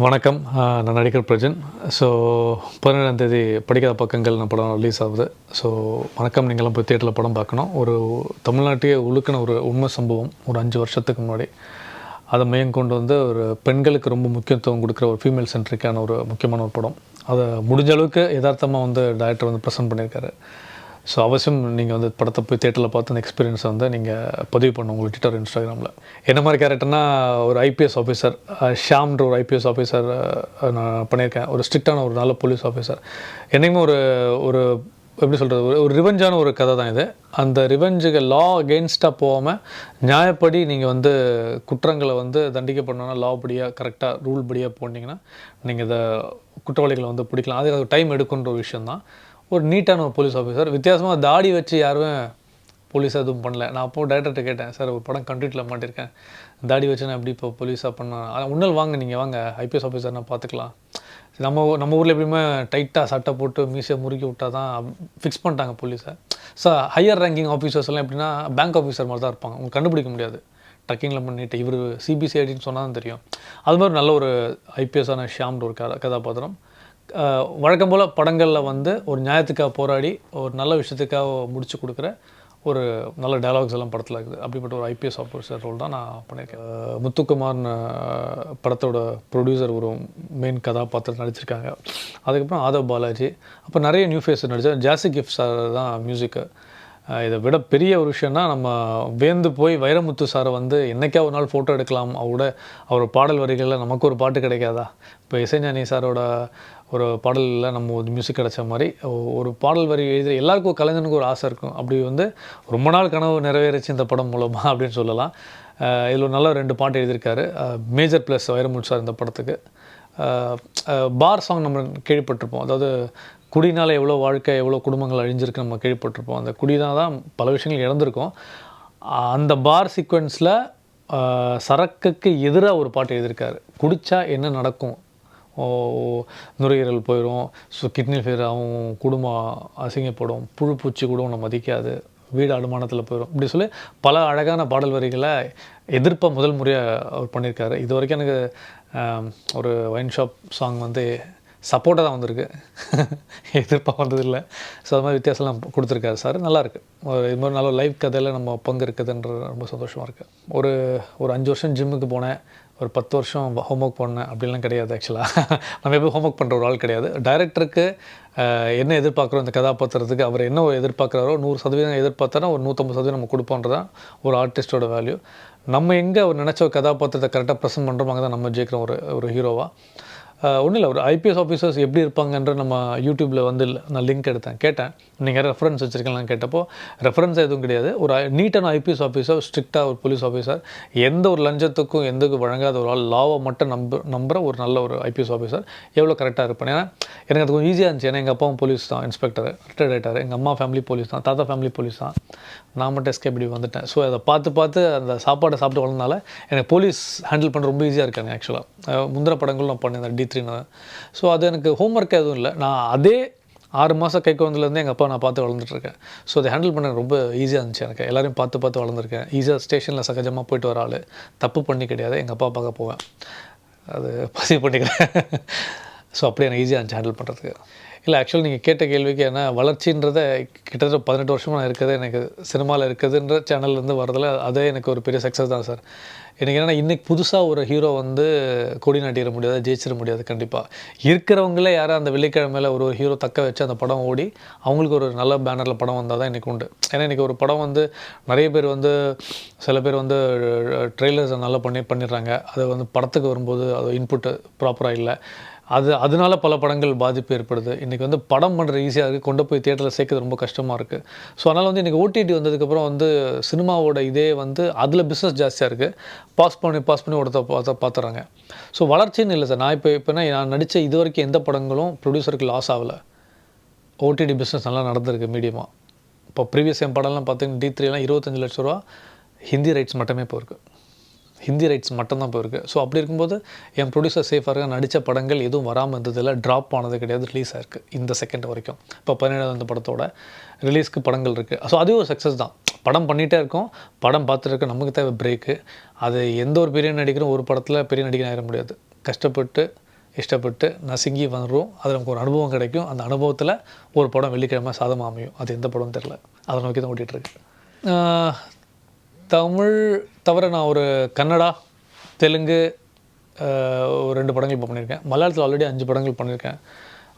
வணக்கம். நான் நடிகர் பிரஜன். ஸோ 17ஆம் தேதி படிக்காத பக்கங்கள் நான் படம் ரிலீஸ் ஆகுது. ஸோ வணக்கம், நீங்கள்லாம் போய் தியேட்டரில் படம் பார்க்கணும். ஒரு தமிழ்நாட்டையே உழுக்கின ஒரு உண்மை சம்பவம் ஒரு 5 வருஷத்துக்கு முன்னாடி. அதை மையம் கொண்டு வந்து ஒரு பெண்களுக்கு ரொம்ப முக்கியத்துவம் கொடுக்குற ஒரு ஃபீமேல் சென்ட்ரிக்கான ஒரு முக்கியமான ஒரு படம். அதை முடிஞ்ச அளவுக்கு யதார்த்தமாக வந்து டைரக்டர் வந்து ப்ரெசென்ட் பண்ணியிருக்காரு. ஸோ அவசியம் நீங்கள் வந்து படத்தை போய் தியேட்டரில் பார்த்து அந்த எக்ஸ்பீரியன்ஸை வந்து நீங்கள் பதிவு பண்ணணும் உங்களுக்கு ட்விட்டர், இன்ஸ்டாகிராமில். என்ன மாதிரி கேரக்டர்னால், ஒரு ஐபிஎஸ் ஆஃபீஸர், ஷாம்ன்ற ஒரு ஐபிஎஸ் ஆஃபீஸர் நான் பண்ணியிருக்கேன். ஒரு ஸ்ட்ரிக்டான ஒரு நல்ல போலீஸ் ஆஃபீஸர். என்றைக்குமே ஒரு ஒரு எப்படி சொல்கிறது, ஒரு ரிவெஞ்சான ஒரு கதை தான் இது. அந்த ரிவெஞ்சுக்கு லா அகெயின்ஸ்டாக போகாமல் நியாயப்படி நீங்கள் வந்து குற்றங்களை வந்து தண்டிக்கப்படணும்னா லா படியாக கரெக்டாக ரூல் படியாக போனீங்கன்னா நீங்கள் இதை குற்றவாளிகளை வந்து பிடிக்கலாம். அது டைம் எடுக்குன்ற ஒரு விஷயந்தான். ஒரு நீட்டான ஒரு போலீஸ் ஆஃபீஸர். வித்தியாசமாக தாடி வச்சு யாருமே போலீஸாக எதுவும் பண்ணல. நான் அப்போது டேரக்டர்கிட்ட கேட்டேன், சார் ஒரு படம் கண்ட்ரிட்டில் மாட்டியிருக்கேன், தாடி வச்சு நான் எப்படி இப்போ போலீஸாக பண்ணேன். உன்னல் வாங்க, நீங்கள் வாங்க ஐபிஎஸ் ஆஃபீஸர் நான் பார்த்துக்கலாம். நம்ம ஊரில் எப்படியுமே டைட்டாக சட்டை போட்டு மீசை முறுக்கி விட்டால் தான் ஃபிக்ஸ் பண்ணிட்டாங்க போலீஸை. ஸோ ஹையர் ரேங்கிங் ஆஃபீஸர்ஸ்லாம் எப்படின்னா பேங்க் ஆஃபீஸர் மாதிரி தான் இருப்பாங்க. உங்களுக்கு கண்டுபிடிக்க முடியாது. ட்ரக்கிங்கில் பண்ணிட்டு இவர் சிபிசிஐடின்னு சொன்னால் தான் தெரியும். அது மாதிரி நல்ல ஒரு ஐபிஎஸ்ஸான ஷியாம்ன்ற ஒரு கதாபாத்திரம். வழக்கம் போல் படங்களில் வந்து ஒரு நியாயத்துக்காக போராடி ஒரு நல்ல விஷயத்துக்காக முடிச்சு கொடுக்குற ஒரு நல்ல டயலாக்ஸ் எல்லாம் படத்தில் இருக்குது. அப்படிப்பட்ட ஒரு ஐபிஎஸ் ஆஃபீஸர் ரோல் தான் நான் பண்ணியிருக்கேன். முத்துக்குமார்னு படத்தோட ப்ரொடியூசர் ஒரு மெயின் கதாபாத்திரம் நடிச்சிருக்காங்க. அதுக்கப்புறம் ஆதவ் பாலாஜி, அப்போ நிறைய நியூ ஃபேஸ் நடித்தார். ஜாசி கிஃப்ட் சார் தான் மியூசிக்கு. இதை விட பெரிய ஒரு விஷயம்னா, நம்ம வேந்து போய் வைரமுத்து சாரை வந்து என்றைக்கா ஒரு நாள் ஃபோட்டோ எடுக்கலாம், அவர் பாடல் வரிகளில் நமக்கு ஒரு பாட்டு கிடைக்காதா? இப்போ இசைஞானி சாரோட ஒரு பாடலில் நம்ம ஒரு மியூசிக் கிடச்ச மாதிரி ஒரு பாடல் வரி எழுதி எல்லாருக்கும் ஒரு கலைஞனுக்கு ஒரு ஆசை இருக்கும். அப்படி வந்து ரொம்ப நாள் கனவு நிறைவேறிச்சு இந்த படம் மூலமாக அப்படின்னு சொல்லலாம். இதில் ஒரு நல்ல 2 பாட்டு எழுதியிருக்காரு. மேஜர் ப்ளஸ் வைரமுத்து சார் இந்த படத்துக்கு. பார் சாங் நம்ம கேள்விப்பட்டிருப்போம். அதாவது குடினால் எவ்வளோ வாழ்க்கை, எவ்வளோ குடும்பங்கள் அழிஞ்சிருக்கு நம்ம கேள்விப்பட்டிருப்போம். அந்த குடினால் தான் பல விஷயங்கள் இழந்திருக்கோம். அந்த பார் சீக்வென்ஸில் சரக்குக்கு எதிராக ஒரு பாட்டு எழுதியிருக்காரு. குடித்தா என்ன நடக்கும், நுரையீரல் போயிடும், ஸோ கிட்னி ஃபெயிலியர் ஆகும், குடும்பம் அசிங்கப்படும், புழு பூச்சி கூட ஒன்று மதிக்காது, வீடு அனுமானத்தில் போயிடும், இப்படி சொல்லி பல அழகான பாடல் வரிகளை எதிர்ப்பாக முதல் முறையாக அவர் பண்ணியிருக்காரு. இது வரைக்கும் எனக்கு ஒரு ஒயின் ஷாப் சாங் வந்து சப்போர்ட்டாக தான் வந்திருக்கு, எதிர்ப்பாக வந்ததில்லை. ஸோ அது மாதிரி வித்தியாசம்லாம் கொடுத்துருக்காரு சார். நல்லாயிருக்கு. இது மாதிரி நல்ல லைவ் கதையில் நம்ம பங்கு இருக்குதுன்ற ரொம்ப சந்தோஷமாக இருக்குது. ஒரு 5 வருஷம் ஜிம்முக்கு போனேன், ஒரு 10 வருஷம் ஹோம்ஒர்க் பண்ணேன் அப்படின்லாம் கிடையாது. ஆக்சுவலாக நம்ம எப்போ ஹோம்ஒர்க் பண்ணுற ஒரு ஆள் கிடையாது. டைரக்டருக்கு என்ன எதிர்பார்க்குறோம், இந்த கதாபாத்திரத்துக்கு அவர் என்ன எதிர்பார்க்குறாரோ 100% எதிர்பார்த்தாரோ ஒரு 150% நம்ம கொடுப்போன்றதான் ஒரு ஆர்டிஸ்டோட வேல்யூ. நம்ம எங்கே அவர் நினச்ச ஒரு கதாபாத்திரத்தை கரெக்டாக ப்ரெசென்ட் பண்ணுறோம், அங்கே தான் நம்ம ஜெயிக்கிறோம் ஒரு ஹீரோவாக. ஒன்றும் இல்லை, ஒரு ஐபிஎஸ் ஆஃபீஸர்ஸ் எப்படி இருப்பாங்கன்ற நம்ம யூடியூப்பில் வந்து நான் லிங்க் கேட்டேன், நீங்கள் ரெஃபரன்ஸ் வச்சுருக்கலாம் கேட்டப்போ ரெஃபரன்ஸ் எதுவும் கிடையாது. ஒரு நீட்டான ஐபிஎஸ் ஆஃபீஸர், ஸ்ட்ரிக்டாக ஒரு போலீஸ் ஆஃபீஸர், எந்த ஒரு லஞ்சத்துக்கும் எந்தக்கும் வழங்காத ஒரு ஆள், லாவை மட்டும் நம்புகிற ஒரு நல்ல ஒரு ஐபிஎஸ் ஆஃபீஸர் எவ்வளோ கரெக்டாக இருப்பேன். ஏன்னா எனக்கு அது கொஞ்சம் ஈஸியாக இருந்துச்சு. ஏன்னா எங்கள் அப்பாவும் போலீஸ் தான், இன்ஸ்பெக்டர், ரிட்டையர்ட் ஆகிட்டார். எங்கள் அம்மா ஃபேமிலி போலீஸ் தான், தாத்தா ஃபேமிலி போலீஸ் தான். நான் மட்டும் எஸ்கேப் இப்படி வந்துட்டேன். ஸோ அதை பார்த்து அந்த சாப்பாடை சாப்பிட்டு வளர்ந்தனால எனக்கு போலீஸ் ஹேண்டில் பண்ணுற ரொம்ப ஈஸியாக இருக்காங்க. ஆக்சுவலாக முந்திர படங்கள் நான் பண்ணியிருந்தேன், D3. ஸோ அது எனக்கு ஹோம்ஒர்க் எதுவும் இல்லை. நான் அதே 6 மாதம் கை குழந்தைலேருந்து எங்கள் அப்பா நான் பார்த்து வளர்ந்துட்டுருக்கேன். ஸோ அதை ஹேண்டில் பண்ண ரொம்ப ஈஸியாக இருந்துச்சு. எனக்கு எல்லோரையும் பார்த்து வளர்ந்துருக்கேன். ஈஸியாக ஸ்டேஷனில் சகஜமாக போயிட்டு வர ஆள், தப்பு பண்ணி கிடையாது. எங்கள் அப்பா பார்க்க போவேன், அது பதிவு பண்ணிக்கிறேன். ஸோ அப்படியே எனக்கு ஈஸியாக இருந்துச்சு ஹேண்டில் பண்ணுறதுக்கு. இல்லை, ஆக்சுவலாக நீங்கள் கேட்ட கேள்விக்கு என்ன வளர்ச்சின்றத கிட்டத்தட்ட 18 வருஷமாக நான் இருக்குது, எனக்கு சினிமாவில் இருக்குதுன்ற சேனல்லேருந்து வரதில் அதே எனக்கு ஒரு பெரிய சக்ஸஸ் தான் சார். எனக்கு என்னென்னா, இன்றைக்கி புதுசாக ஒரு ஹீரோ வந்து கொடி நாட்டிட முடியாது, ஜெயிச்சிட முடியாது. கண்டிப்பாக இருக்கிறவங்களே யாரும் அந்த வெள்ளிக்கிழமையில் ஒரு ஹீரோ தக்க வச்சு அந்த படம் ஓடி அவங்களுக்கு ஒரு நல்ல பேனரில் படம் வந்தால் தான் இன்றைக்கி உண்டு. ஏன்னா இன்றைக்கி ஒரு படம் வந்து நிறைய பேர் வந்து சில பேர் வந்து ட்ரெய்லர்ஸை நல்லா பண்ணிடுறாங்க. அது வந்து படத்துக்கு வரும்போது அது இன்புட்டு ப்ராப்பராக இல்லை. அதனால பல படங்கள் பாதிப்பு ஏற்படுது. இன்றைக்கி வந்து படம் பண்ணுற ஈஸியாக இருக்குது, கொண்டு போய் தியேட்டரில் சேர்க்குறது ரொம்ப கஷ்டமாக இருக்குது. ஸோ அதனால் வந்து இன்றைக்கி ஓடிடி வந்ததுக்கப்புறம் வந்து சினிமாவோட இதே வந்து அதில் பிஸ்னஸ் ஜாஸ்தியாக இருக்குது. பாஸ் பண்ணி ஒருத்த பார்த்துறாங்க. ஸோ வளர்ச்சின்னு இல்லை சார். நான் நடித்த இது வரைக்கும் எந்த படங்களும் ப்ரொடியூசருக்கு லாஸ் ஆகலை. ஓடிடி பிஸ்னஸ் நல்லா நடந்திருக்கு மீடியமாக. இப்போ ப்ரீவியஸ் என் படம்லாம் பார்த்தீங்கன்னா D3 25 லட்ச ரூபா ஹிந்தி ரைட்ஸ் மட்டுமே போயிருக்கு. ஹிந்தி ரைட்ஸ் மட்டும்தான் போயிருக்கு. ஸோ அப்படி இருக்கும்போது என் ப்ரொடியூசர் சேஃபாக நடித்த படங்கள் எதுவும் வராமல் இருந்ததில்லை, ட்ராப் ஆனது கிடையாது, ரிலீஸ் ஆயிருக்கு இந்த செகண்ட் வரைக்கும். இப்போ 17ஆவது படத்தோட ரிலீஸ்க்கு படங்கள் இருக்குது. ஸோ அதுவும் ஒரு சக்ஸஸ் தான். படம் பண்ணிகிட்டே இருக்கோம், படம் பார்த்துட்டு நமக்கு தேவை பிரேக்கு. அது எந்த ஒரு பெரிய நடிகரும் ஒரு படத்தில் பெரிய நடிகர் ஆகிட முடியாது. கஷ்டப்பட்டு இஷ்டப்பட்டு நசுங்கி வந்துடும். அதில் நமக்கு ஒரு அனுபவம் கிடைக்கும். அந்த அனுபவத்தில் ஒரு படம் வெள்ளிக்கிழமை சாதமாக அமையும். அது எந்த படம்னு தெரில, அதை நோக்கி தான் ஓட்டிகிட்ருக்கு. தமிழ் தவிர நான் ஒரு கன்னடா, தெலுங்கு ஒரு 2 படங்கள் இப்போ பண்ணியிருக்கேன். மலையாளத்தில் ஆல்ரெடி 5 படங்கள் பண்ணியிருக்கேன்.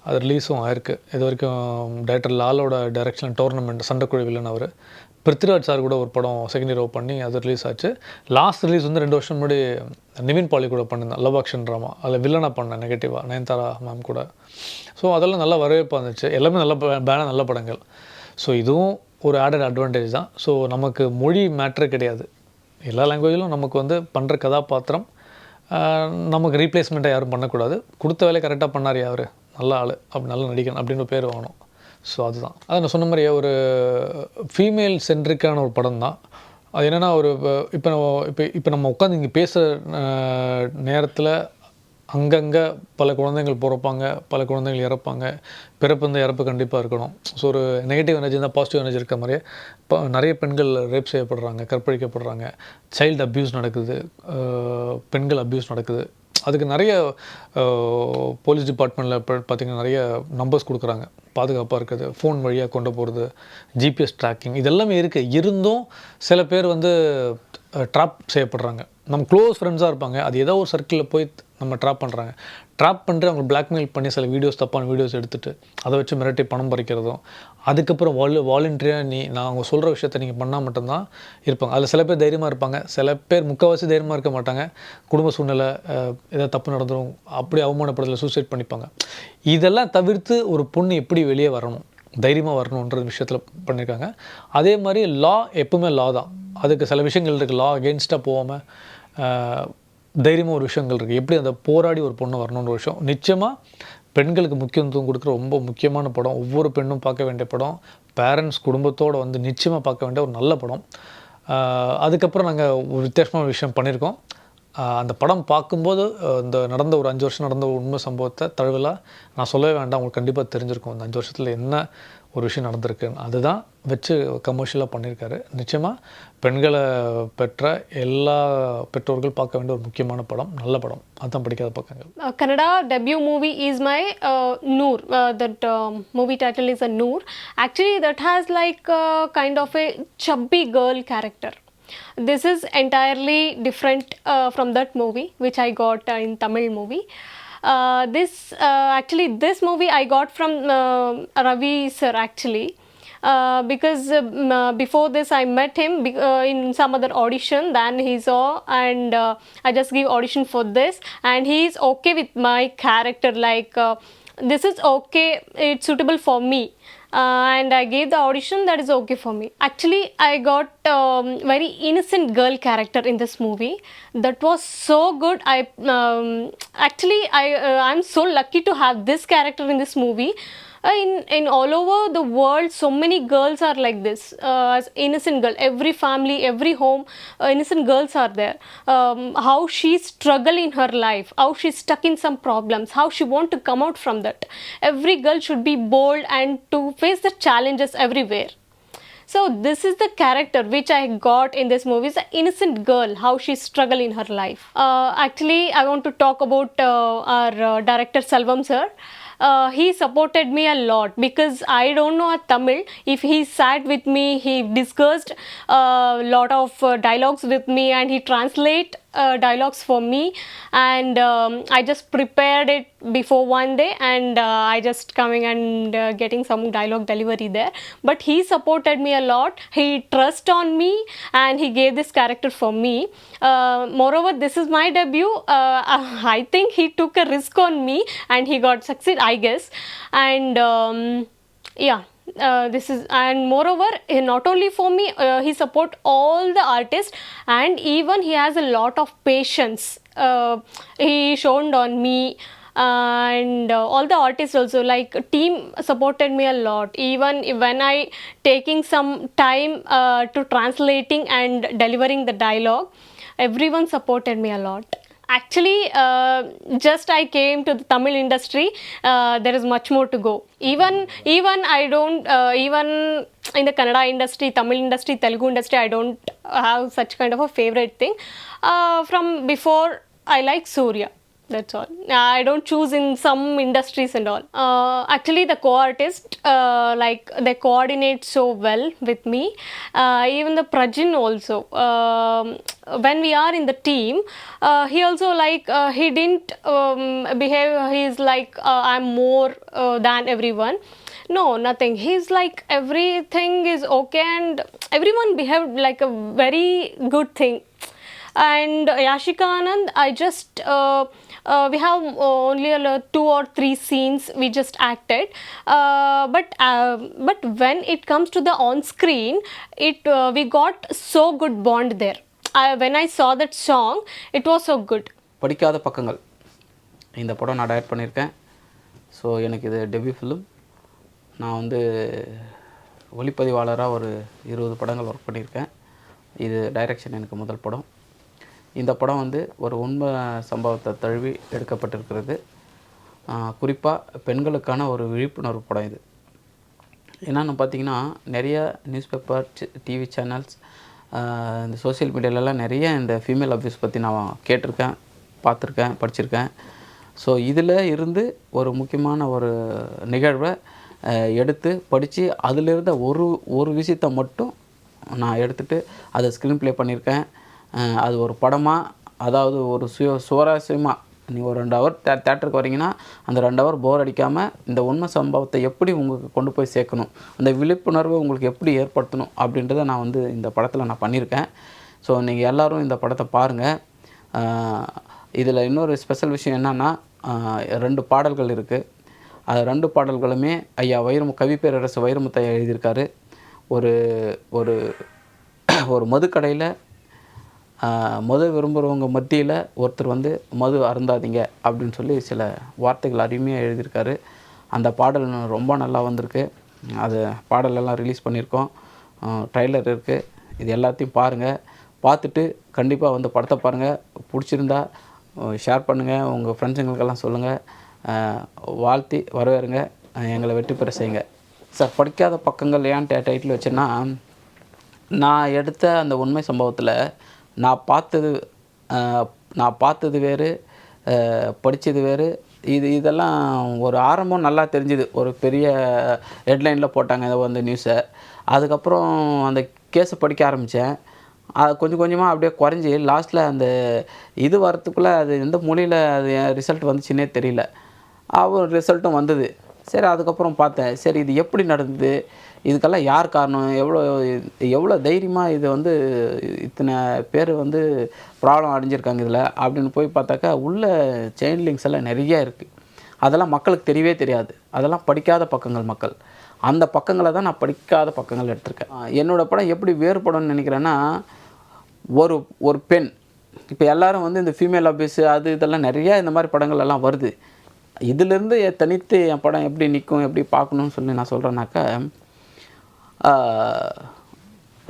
அது ரிலீஸும் ஆயிருக்கு. இது வரைக்கும் டைரக்டர் லாலோட டைரக்ஷன் டோர்னமெண்ட் சண்டைக்குழு வில்லன் அவர். பிருத்திவிராஜ் சார் கூட ஒரு படம் செகண்ட் ஹீரோ பண்ணி அது ரிலீஸ் ஆச்சு. லாஸ்ட் ரிலீஸ் வந்து 2 வருஷம் முன்னாடி நிவின் பாலி கூட பண்ணியிருந்தேன், லவ் ஆக்ஷன் ட்ராமா. அதில் வில்லனாக பண்ணேன் நெகட்டிவாக, நயன்தாரா மேம் கூட. ஸோ அதெல்லாம் நல்ல வரவேற்பு வந்துச்சு. எல்லாமே நல்ல பேனாக நல்ல படங்கள். ஸோ இதுவும் ஒரு ஆடட் அட்வான்டேஜ் தான். ஸோ நமக்கு மொழி மேட்ரு கிடையாது. எல்லா லாங்குவேஜிலும் நமக்கு வந்து பண்ணுற கதாபாத்திரம் நமக்கு ரீப்ளேஸ்மெண்ட்டாக யாரும் பண்ணக்கூடாது. கொடுத்த வேலையை கரெக்டாக பண்ணார் அவர், நல்ல ஆள், அப்படி நல்ல நடிகன் அப்படின்னு ஒரு பேர் வாங்கணும். ஸோ அதுதான். அதை நான் சொன்ன மாதிரியே ஒரு ஃபீமேல் சென்ட்ரிக்கான ஒரு படம் தான். அது என்னென்னா ஒரு இப்போ நம்ம உட்காந்து இங்கே பேசுகிற நேரத்தில் அங்கங்கே பல குழந்தைகள் பிறப்பாங்க, பல குழந்தைகள் இறப்பாங்க. பிறப்பு இந்த இறப்பு கண்டிப்பாக இருக்கணும். ஸோ ஒரு நெகட்டிவ் எனர்ஜி இருந்தால் பாசிட்டிவ் எனர்ஜி இருக்க மாதிரியே இப்போ நிறைய பெண்கள் ரேப் செய்யப்படுறாங்க, கற்பழிக்கப்படுறாங்க, சைல்டு அப்யூஸ் நடக்குது, பெண்கள் அப்யூஸ் நடக்குது. அதுக்கு நிறைய போலீஸ் டிபார்ட்மெண்ட்டில் பார்த்திங்கன்னா நிறைய நம்பர்ஸ் கொடுக்குறாங்க, பாதுகாப்பாக இருக்குது, ஃபோன் வழியாக கொண்டு போகிறது, ஜிபிஎஸ் ட்ராக்கிங், இதெல்லாமே இருக்குது. இருந்தும் சில பேர் வந்து ட்ராப் செய்யப்படுறாங்க. நம்ம க்ளோஸ் ஃப்ரெண்ட்ஸாக இருப்பாங்க, அது ஏதோ ஒரு சர்க்கிளில் போய் நம்ம ட்ராப் பண்ணுறாங்க. ட்ராப் பண்ணிட்டு அவங்க பிளாக்மெயில் பண்ணி சில வீடியோஸ், தப்பான வீடியோஸ் எடுத்துகிட்டு அதை வச்சு மிரட்டி பணம் பறிக்கிறதும், அதுக்கப்புறம் வாலண்டியராக நான் அவங்க சொல்கிற விஷயத்தை நீங்கள் பண்ணால் மட்டும்தான் இருப்பாங்க. அதில் சில பேர் தைரியமாக இருப்பாங்க, சில பேர் முக்கால்வாசி தைரியமாக இருக்க மாட்டாங்க. குடும்ப சூழ்நிலை ஏதாவது தப்பு நடந்துடும், அப்படி அவமானப்படுறதுல சூசைட் பண்ணிப்பாங்க. இதெல்லாம் தவிர்த்து ஒரு பொண்ணு எப்படி வெளியே வரணும், தைரியமாக வரணுன்ற விஷயத்தில் பண்ணியிருக்காங்க. அதே மாதிரி லா எப்பவுமே லா தான். அதுக்கு சில விஷயங்கள் இருக்குது. லா அகெயின்ஸ்டாக போகாமல் தைரியமாக ஒரு விஷயங்கள் இருக்குது. எப்படி அந்த போராடி ஒரு பொண்ணு வரணுன்ற விஷயம். நிச்சயமாக பெண்களுக்கு முக்கியத்துவம் கொடுக்குற ரொம்ப முக்கியமான படம். ஒவ்வொரு பெண்ணும் பார்க்க வேண்டிய படம். பேரண்ட்ஸ் குடும்பத்தோடு வந்து நிச்சயமாக பார்க்க வேண்டிய ஒரு நல்ல படம். அதுக்கப்புறம் நாங்கள் ஒரு வித்தியாசமான விஷயம் பண்ணியிருக்கோம். அந்த படம் பார்க்கும்போது இந்த நடந்த ஒரு 5 வருஷம் நடந்த ஒரு உண்மை சம்பவத்தை தழுவலாக நான் சொல்லவே வேண்டாம், உங்களுக்கு கண்டிப்பாக தெரிஞ்சிருக்கும் இந்த 5 வருஷத்தில் என்ன ஒரு விஷயம் நடந்திருக்குன்னு. அதுதான் வச்சு கமர்ஷியலாக பண்ணியிருக்காரு. நிச்சயமாக பெண்களை பெற்ற எல்லா பெற்றோர்கள் பார்க்க வேண்டிய ஒரு முக்கியமான படம், நல்ல படம். அதுதான் படிக்காத பக்கங்கள். Kannada debut movie is my Noor. That movie title is a Noor. Actually, that has like kind of a chubby girl character. This is entirely different from that movie which I got in Tamil movie. This movie I got from Ravi sir actually. Because before this I met him in some other audition, then he saw and I just give audition for this and he is okay with my character, like this is okay, it's suitable for me. And I gave the audition, that is okay for me. Actually, I got very innocent girl character in this movie. That was so good. I'm so lucky to have this character in this movie. In all over the world, so many girls are like this, as innocent girl. Every family, every home, innocent girls are there. How she struggle in her life, how she's stuck in some problems, how she want to come out from that. Every girl should be bold and to face the challenges everywhere. So this is the character which I got in this movie, is an innocent girl, how she struggle in her life. Actually, I want to talk about our director Selvam sir. He supported me a lot because I don't know a Tamil. If he sat with me, he discussed a lot of dialogues with me and he translate dialogues for me, and I just prepared it before one day and I just coming and getting some dialogue delivery there. But he supported me a lot, he trust on me and he gave this character for me. Moreover, this is my debut. I think he took a risk on me and he got succeed, I guess. And yeah, this is, and moreover, not only for me, he support all the artists and even he has a lot of patience. He shown on me and all the artists also, like team supported me a lot. Even when I taking some time to translating and delivering the dialogue, everyone supported me a lot. Actually, just I came to the Tamil industry. There is much more to go. Even I don't even in the Kannada industry, Tamil industry, Telugu industry, I don't have such kind of a favorite thing. From before, I like Surya. That's all. I don't choose in some industries and all. Actually, the co-artist, like they coordinate so well with me. Even the Prajin also. When we are in the team, he also like he didn't behave. He's like I'm more than everyone. No, nothing. He's like everything is okay, and everyone behaved like a very good thing. And Yashika Anand, I just we have only 2 or 3 scenes we just acted, but when it comes to the on screen, it we got so good bond there. When I saw that song, it was so good. படிக்காத பக்கங்கள் இந்த படம் நான் direct பண்ணியிருக்கேன். So எனக்கு இது debut film. நான் வந்து ஒளிப்பதிவாளராக ஒரு 20 படங்கள் ஒர்க் பண்ணியிருக்கேன். இது டைரக்ஷன் எனக்கு முதல் படம். இந்த படம் வந்து ஒரு உண்மை சம்பவத்தை தழுவி எடுக்கப்பட்டிருக்கிறது. குறிப்பாக பெண்களுக்கான ஒரு விழிப்புணர்வு படம் இது. என்னென்னு பார்த்தீங்கன்னா, நிறைய நியூஸ் பேப்பர், டிவி சேனல்ஸ், இந்த சோசியல் மீடியாலலாம் நிறைய இந்த ஃபீமேல் அப்யூஸ் பற்றி நான் கேட்டிருக்கேன், பார்த்துருக்கேன், படிச்சிருக்கேன். ஸோ இதில் இருந்து ஒரு முக்கியமான ஒரு நிகழ்வை எடுத்து படித்து அதிலிருந்த ஒரு விஷயத்தை மட்டும் நான் எடுத்துகிட்டு அதை ஸ்க்ரீன் ப்ளே பண்ணியிருக்கேன். அது ஒரு படமாக, அதாவது ஒரு சுவாரஸ்யமாக, நீங்கள் ஒரு 2 ஹவர் தேட்டருக்கு வரீங்கன்னா அந்த 2 ஹவர் போர் அடிக்காமல் இந்த உண்மை சம்பவத்தை எப்படி உங்களுக்கு கொண்டு போய் சேர்க்கணும், அந்த விழிப்புணர்வை உங்களுக்கு எப்படி ஏற்படுத்தணும் அப்படின்றத நான் வந்து இந்த படத்தில் நான் பண்ணியிருக்கேன். ஸோ நீங்கள் எல்லோரும் இந்த படத்தை பாருங்கள். இதில் இன்னொரு ஸ்பெஷல் விஷயம் என்னென்னா, 2 பாடல்கள் இருக்குது. அது 2 பாடல்களுமே ஐயா கவி பேரரசு வைரமுத்தையா எழுதியிருக்காரு. ஒரு ஒரு ஒரு மதுக்கடையில் மது விரும்புகிறவங்க மத்தியில் ஒருத்தர் வந்து மது அருந்தாதீங்க அப்படின்னு சொல்லி சில வார்த்தைகள் அருமையாக எழுதியிருக்காரு. அந்த பாடல் ரொம்ப நல்லா வந்திருக்கு. அது பாடலெல்லாம் ரிலீஸ் பண்ணியிருக்கோம். ட்ரைலர் இருக்குது. இது எல்லாத்தையும் பாருங்கள். பார்த்துட்டு கண்டிப்பாக வந்து படத்தை பாருங்கள். பிடிச்சிருந்தா ஷேர் பண்ணுங்கள், உங்கள் ஃப்ரெண்ட்ஸுங்களுக்கெல்லாம் சொல்லுங்கள். வாழ்த்தி வரவேறுங்க, எங்களை வெற்றி பெற செய்யுங்க. சார், படிக்காத பக்கங்கள் ஏன் டைட்டில் வச்சேன்னா, நான் எடுத்த அந்த உண்மை சம்பவத்தில் நான் பார்த்தது வேறு, படித்தது வேறு. இதெல்லாம் ஒரு ஆரம்பம் நல்லா தெரிஞ்சுது. ஒரு பெரிய ஹெட்லைனில் போட்டாங்க அந்த நியூஸை. அதுக்கப்புறம் அந்த கேஸை படிக்க ஆரம்பித்தேன். அது கொஞ்சம் கொஞ்சமாக அப்படியே குறைஞ்சி லாஸ்ட்டில் அந்த இது வரத்துக்குள்ளே அது எந்த மொழியில் அது ரிசல்ட் வந்துச்சுன்னே தெரியல. ரிசல்ட்டும் வந்தது. சரி, அதுக்கப்புறம் பார்த்தேன், சரி இது எப்படி நடந்தது, இதுக்கெல்லாம் யார் காரணம், எவ்வளோ தைரியமாக இது வந்து இத்தனை பேர் வந்து ப்ராப்ளம் அடைஞ்சிருக்காங்க இதில் அப்படின்னு போய் பார்த்தாக்கா உள்ள செயின் லிங்க்ஸ் எல்லாம் நிறைய இருக்குது. அதெல்லாம் மக்களுக்கு தெரியவே தெரியாது. அதெல்லாம் படிக்காத பக்கங்கள் மக்கள். அந்த பக்கங்களை தான் நான் படிக்காத பக்கங்கள் எடுத்திருக்கேன். என்னோடய படம் எப்படி வேறுபடும்னு நினைக்கிறேன்னா, ஒரு பெண், இப்போ எல்லோரும் வந்து இந்த ஃபீமேல் அபியூஸ் அது இதெல்லாம் நிறையா இந்த மாதிரி படங்கள் எல்லாம் வருது. இதிலேருந்து தனித்து என் படம் எப்படி நிற்கும், எப்படி பார்க்கணுன்னு சொல்லி நான் சொல்கிறேன்னாக்கா,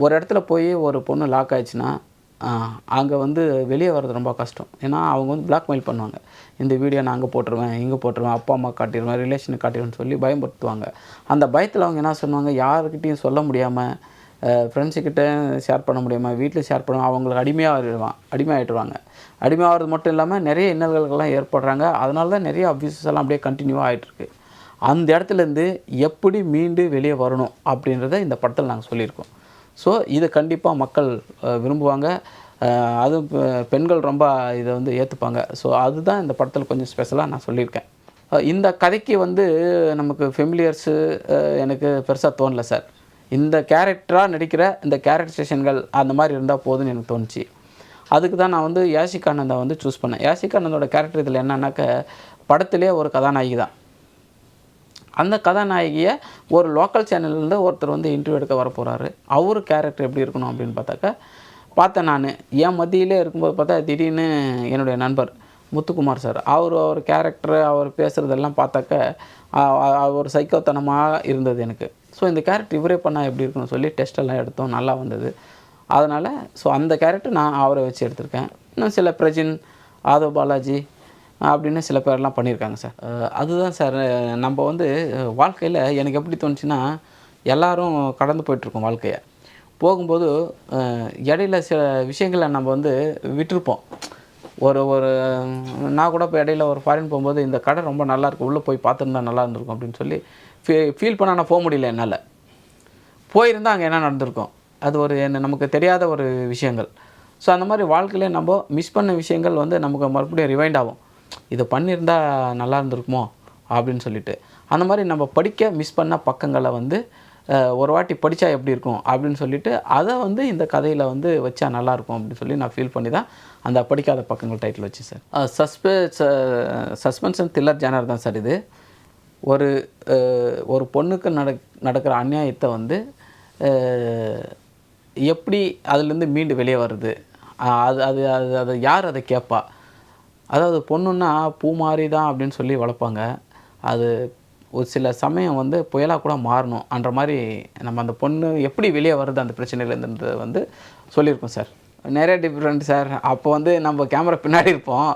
ஒரு இடத்துல போய் ஒரு பொண்ணு லாக் ஆயிடுச்சுன்னா அங்கே வந்து வெளியே வர்றது ரொம்ப கஷ்டம். ஏன்னா அவங்க வந்து பிளாக்மெயில் பண்ணுவாங்க. இந்த வீடியோ நான் அங்கே போட்டுருவேன், இங்கே போட்டுருவேன், அப்பா அம்மா காட்டிடுவேன், ரிலேஷனுக்கு காட்டிடுவேன்னு சொல்லி பயன்படுத்துவாங்க. அந்த பயத்தில் அவங்க என்ன சொன்னாங்க, யாருக்கிட்டையும் சொல்ல முடியாமல், ஃப்ரெண்ட்ஸுக்கிட்ட ஷேர் பண்ண முடியாமல், வீட்டில் ஷேர் பண்ண அவங்களுக்கு அடிமையாகிடுவாங்க. அடிமையாகிறது மட்டும் இல்லாமல் நிறைய இன்னல்களுக்கெல்லாம் ஏற்படுறாங்க. அதனால தான் நிறைய அப்யூசஸ் எல்லாம் அப்படியே கண்டினியூவாக ஆகிட்டுருக்கு. அந்த இடத்துலேருந்து எப்படி மீண்டு வெளியே வரணும் அப்படின்றத இந்த படத்தில் நாங்கள் சொல்லியிருக்கோம். ஸோ இதை கண்டிப்பாக மக்கள் விரும்புவாங்க. அதுவும் பெண்கள் ரொம்ப இதை வந்து ஏற்றுப்பாங்க. ஸோ அதுதான் இந்த படத்தில் கொஞ்சம் ஸ்பெஷலாக நான் சொல்லியிருக்கேன். இந்த கதைக்கு வந்து நமக்கு ஃபெமிலியர்ஸு எனக்கு பெருசாக தோணலை சார். இந்த கேரக்டராக நடிக்கிற இந்த கேரக்டரைசேஷன்கள் அந்த மாதிரி இருந்தால் போதுன்னு எனக்கு தோணுச்சு. அதுக்கு தான் நான் வந்து யாஷிகா ஆனந்தை வந்து சூஸ் பண்ணேன். யாஷிகா ஆனந்தோட கேரக்டர் இதில் என்னன்னாக்க, படத்திலே ஒரு கதாநாயகி தான். அந்த கதாநாயகியை ஒரு லோக்கல் சேனல்லேருந்து ஒருத்தர் வந்து இன்டர்வியூ எடுக்க வர போகிறாரு. அவர் கேரக்டர் எப்படி இருக்கணும் அப்படின்னு பார்த்தாக்கா, பார்த்தேன் நான் என் மத்தியிலே இருக்கும்போது பார்த்தா திடீர்னு என்னுடைய நண்பர் முத்துக்குமார் சார், அவர் கேரக்டர், அவர் பேசுகிறதெல்லாம் பார்த்தாக்க ஒரு சைக்கோத்தனமாக இருந்தது எனக்கு. ஸோ இந்த கேரக்டர் இவரே பண்ணால் எப்படி இருக்குன்னு சொல்லி டெஸ்ட்டெல்லாம் எடுத்தோம், நல்லா வந்தது. அதனால் ஸோ அந்த கேரக்டர் நான் அவரை வச்சு எடுத்திருக்கேன். இன்னும் சில பிரஜின், ஆதவ் பாலாஜி அப்படின்னு சில பேர்லாம் பண்ணியிருக்காங்க சார். அதுதான் சார், நம்ம வந்து வாழ்க்கையில் எனக்கு எப்படி தோணுச்சுன்னா, எல்லோரும் கடந்து போயிட்டுருக்கோம் வாழ்க்கையை. போகும்போது இடையில சில விஷயங்களை நம்ம வந்து விட்டுருப்போம். ஒரு ஒரு நான் கூட இப்போ இடையில ஒரு ஃபாரின் போகும்போது இந்த கடை ரொம்ப நல்லாயிருக்கு, உள்ளே போய் பார்த்துருந்தா நல்லா இருந்திருக்கும் அப்படின்னு சொல்லி ஃபீல் பண்ண நான் போக முடியல என்னால். போயிருந்தால் அங்கே என்ன நடந்திருக்கும், அது ஒரு நமக்கு தெரியாத ஒரு விஷயங்கள். ஸோ அந்த மாதிரி வாழ்க்கையிலே நம்ம மிஸ் பண்ண விஷயங்கள் வந்து நமக்கு மறுபடியும் ரிவைண்ட் ஆகும், இதை பண்ணியிருந்தால் நல்லா இருந்திருக்குமோ அப்படின்னு சொல்லிட்டு. அந்த மாதிரி நம்ம படிக்க மிஸ் பண்ண பக்கங்களை வந்து ஒரு வாட்டி படித்தா எப்படி இருக்கும் அப்படின்னு சொல்லிட்டு அதை வந்து இந்த கதையில் வந்து வச்சா நல்லாயிருக்கும் அப்படின்னு சொல்லி நான் ஃபீல் பண்ணி தான் அந்த படிக்காத பக்கங்கள் டைட்டில் வச்சு sir. Suspense and thriller genre தான் சார் இது. ஒரு பொண்ணுக்கு நடக்கிற அநியாயத்தை வந்து எப்படி அதுலேருந்து மீண்டு வெளியே வருது, அது அது அது அதை யார் அதை கேட்பா. அதாவது பொண்ணுன்னா பூ மாதிரி தான் அப்படின்னு சொல்லி வளர்ப்பாங்க, அது ஒரு சில சமயம் வந்து புயலாக கூட மாறணும்ன்ற மாதிரி நம்ம அந்த பொண்ணு எப்படி வெளியே வருது அந்த பிரச்சனையிலேருந்து வந்து சொல்லியிருக்கோம் சார். நிறைய டிஃப்ரெண்ட் சார். அப்போ வந்து நம்ம கேமரா பின்னாடி இருப்போம்,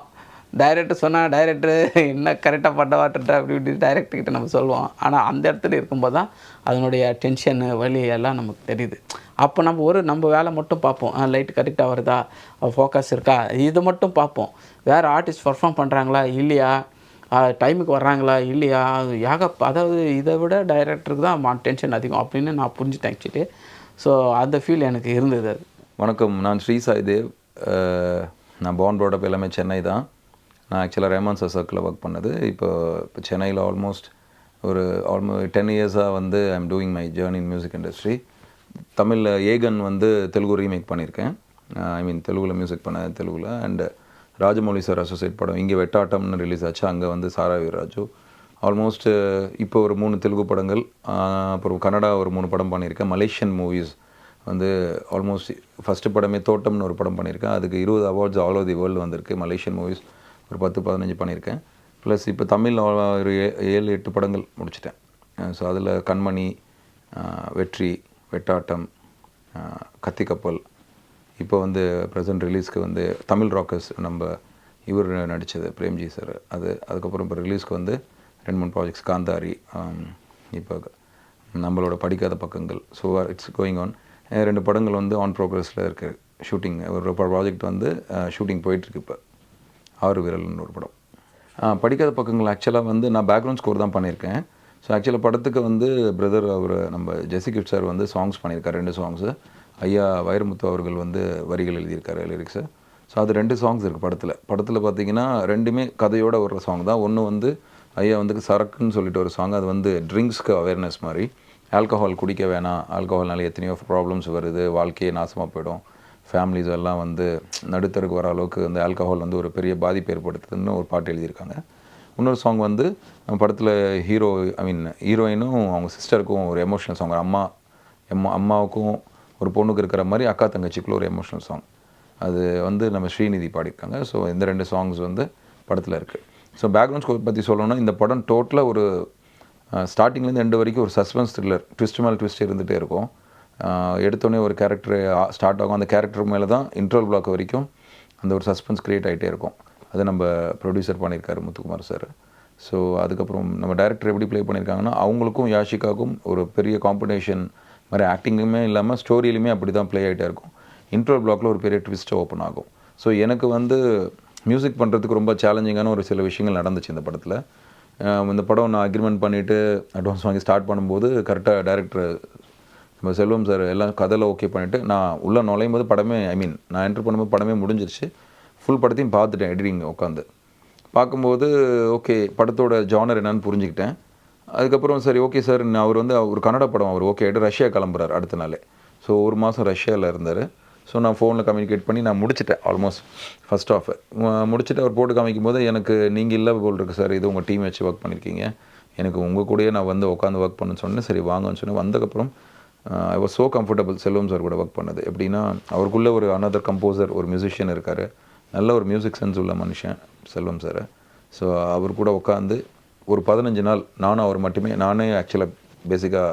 டைரக்டர் சொன்னால் டைரக்டர் என்ன கரெக்டாக பட்டவாட்டுட்ட அப்படி இப்படி டைரக்டர்கிட்ட நம்ம சொல்லுவோம். ஆனால் அந்த இடத்துல இருக்கும்போது தான் அதனுடைய டென்ஷனு வலி எல்லாம் நமக்கு தெரியுது. அப்போ நம்ம வேலை மட்டும் பார்ப்போம், லைட் கரெக்டாக வருதா, ஃபோக்கஸ் இருக்கா, இது மட்டும் பார்ப்போம். வேறு ஆர்டிஸ்ட் பர்ஃபார்ம் பண்ணுறாங்களா இல்லையா, டைமுக்கு வர்றாங்களா இல்லையா, அதாவது இதை விட டைரக்டருக்கு தான் டென்ஷன் அதிகம் அப்படின்னு நான் புரிஞ்சுட்டேன் ஆக்சுவலி. ஸோ அந்த ஃபீல் எனக்கு இருந்தது. அது வணக்கம், நான் ஸ்ரீ சாய்தேவ். நான் பார்ன் ப்ராடப் எல்லாமே சென்னை தான். நான் ஆக்சுவலாக ரேமான் சார் சர்க்கிளில் ஒர்க் பண்ணது. இப்போ சென்னையில் ஆல்மோஸ்ட் 10 இயர்ஸாக வந்து I am doing my journey in music industry. தமிழில் ஏகன் வந்து தெலுங்கு ரீமேக் பண்ணியிருக்கேன், ஐ மீன் தெலுங்கில் மியூசிக் பண்ண தெலுங்கில். அண்டு ராஜமௌலி சார் அசோசியேட் படம் இங்கே வெட்டாட்டம்னு ரிலீஸ் ஆச்சு, அங்கே வந்து சாரா வீர்ராஜு. ஆல்மோஸ்ட் இப்போ ஒரு 3 தெலுங்கு படங்கள், அப்புறம் கன்னடா ஒரு 3 படம் பண்ணியிருக்கேன். மலேசியன் மூவிஸ் வந்து ஆல்மோஸ்ட் ஃபஸ்ட்டு படமே தோட்டம்னு ஒரு படம் பண்ணியிருக்கேன், அதுக்கு 20 awards all over the world வந்திருக்கு. மலேசியன் மூவிஸ் ஒரு 10-15 பண்ணியிருக்கேன். ப்ளஸ் இப்போ தமிழ் ஒரு 7-8 படங்கள் முடிச்சிட்டேன். ஸோ அதில் கண்மணி, வெற்றி, வெட்டாட்டம், கத்தி கப்பல், இப்போ வந்து ப்ரெசன்ட் ரிலீஸ்க்கு வந்து தமிழ் ராக்கர்ஸ் நம்ம இவர் நடித்தது பிரேம்ஜி சார், அதுக்கப்புறம் இப்போ ரிலீஸ்க்கு வந்து 2-3 ப்ராஜெக்ட்ஸ், காந்தாரி, இப்போ நம்மளோட படிக்காத பக்கங்கள். So it's going on. 2 படங்கள் வந்து ஆன் ப்ரோக்ரஸில் இருக்குது ஷூட்டிங். ஒரு ப்ராஜெக்ட் வந்து ஷூட்டிங் போயிட்டுருக்கு இப்போ, 6 விரல்னு ஒரு படம். படிக்காத பக்கங்கள் ஆக்சுவலாக வந்து நான் பேக்ரவுண்ட் ஸ்கோர் தான் பண்ணியிருக்கேன். ஸோ ஆக்சுவலாக படத்துக்கு வந்து பிரதர் அவர் நம்ம ஜெசிகிட் சார் வந்து சாங்ஸ் பண்ணியிருக்காரு, 2 சாங்ஸு. ஐயா வைரமுத்து அவர்கள் வந்து வரிகள் எழுதியிருக்காரு, லிரிக்ஸு. ஸோ அது 2 சாங்ஸ் இருக்குது படத்தில் பார்த்தீங்கன்னா 2மே கதையோட வர்ற சாங் தான். ஒன்று வந்து ஐயா வந்து சரக்குன்னு சொல்லிட்டு ஒரு சாங், அது வந்து ட்ரிங்க்ஸ்க்கு அவேர்னஸ் மாதிரி. ஆல்கஹால் குடிக்க வேணாம், ஆல்கஹால்னால எத்தனையோ ப்ராப்ளம்ஸ் வருது, வாழ்க்கையே நாசமாக போயிடும், ஃபேமிலிஸ் எல்லாம் வந்து நடுத்தருக்கு வர அளவுக்கு வந்து ஆல்கஹால் வந்து ஒரு பெரிய பாதிப்பு ஏற்படுத்துதுன்னு ஒரு பாட்டு எழுதியிருக்காங்க. இன்னொரு சாங் வந்து நம்ம படத்தில் ஹீரோயினும் அவங்க சிஸ்டருக்கும் ஒரு எமோஷனல் சாங், அம்மாவுக்கும் ஒரு பொண்ணுக்கு இருக்கிற மாதிரி அக்கா தங்கச்சிக்குள்ள ஒரு எமோஷனல் சாங், அது வந்து நம்ம ஸ்ரீநிதி பாடியிருக்காங்க. ஸோ இந்த 2 சாங்ஸ் வந்து படத்தில் இருக்குது. ஸோ பேக்ரவுண்ட் ஸ்கோர் பற்றி சொல்லணும்னா இந்த படம் டோட்டலாக ஒரு ஸ்டார்டிங்லேருந்து எண்டு வரைக்கும் ஒரு சஸ்பென்ஸ் த்ரில்லர், ட்விஸ்ட் மேலே ட்விஸ்ட் இருந்துகிட்டே இருக்கும். எடுத்தோடனே ஒரு கேரக்டர் ஸ்டார்ட் ஆகும், அந்த கேரக்டர் மேலே தான் இன்ட்ரோல் பிளாக் வரைக்கும் அந்த ஒரு சஸ்பென்ஸ் க்ரியேட் ஆகிட்டே இருக்கும். அது நம்ம ப்ரொடியூசர் பண்ணியிருக்காரு முத்துக்குமார் சார். ஸோ அதுக்கப்புறம் நம்ம டைரக்டர் எப்படி ப்ளே பண்ணியிருக்காங்கன்னா அவங்களுக்கும் யாஷிகாவுக்கும் ஒரு பெரிய காம்படிஷன் மாதிரி, ஆக்டிங்லையுமே இல்லாமல் ஸ்டோரியிலுமே அப்படி தான் ப்ளே ஆகிட்டே இருக்கும். இன்ட்ரோல் பிளாக்கில் ஒரு பெரிய ட்விஸ்ட்டை ஓப்பன் ஆகும். ஸோ எனக்கு வந்து மியூசிக் பண்ணுறதுக்கு ரொம்ப சேலஞ்சிங்கான ஒரு சில விஷயங்கள் நடந்துச்சு இந்த படத்தில். இந்த படம் நான் அக்ரிமெண்ட் பண்ணிவிட்டு அட்வான்ஸ் வாங்கி ஸ்டார்ட் பண்ணும்போது கரெக்டாக டைரக்டர் நம்ம செல்வம் சார் எல்லாம் கதையில் ஓகே பண்ணிவிட்டு நான் உள்ளே நுழையும் போது படமே நான் என்ட்ரு பண்ணும்போது படமே முடிஞ்சிருச்சு. ஃபுல் படத்தையும் பார்த்துட்டேன் எடிட்டிங் உட்காந்து பார்க்கும்போது. ஓகே, படத்தோட ஜானர் என்னன்னு புரிஞ்சுக்கிட்டேன். அதுக்கப்புறம் சரி ஓகே சார், அவர் வந்து ஒரு கன்னட படம் அவர் ஓகே ஆகிட்டு ரஷ்யா கிளம்புறாரு அடுத்த நாளே. ஸோ 1 மாதம் ரஷ்யாவில் இருந்தார். ஸோ நான் ஃபோனில் கம்யூனிகேட் பண்ணி நான் முடிச்சிட்டேன் ஆல்மோஸ்ட் ஃபஸ்ட் ஆஃப். முடிச்சுட்டு அவர் போட்டு காமிக்கும் போது எனக்கு நீங்கள் இல்லை போல் இருக்குது சார், இது உங்கள் டீம் வச்சு ஒர்க் பண்ணியிருக்கீங்க, எனக்கு உங்கள் கூடயே நான் வந்து உட்காந்து ஒர்க் பண்ணணுன்னு சொன்னேன். சரி வாங்கன்னு சொன்னேன். வந்ததுக்கப்புறம் I was so comfortable Selvam sir கூட ஒர்க் பண்ணது. எப்படின்னா அவருக்குள்ளே ஒரு அனதர் கம்போசர், ஒரு மியூசிஷியன் இருக்கார், நல்ல ஒரு மியூசிக் சென்ஸ் உள்ள மனுஷன் செல்வம் சார். ஸோ அவர் கூட உட்காந்து ஒரு 15 நாள் நானும் அவர் மட்டுமே. நானே ஆக்சுவலாக பேசிக்காக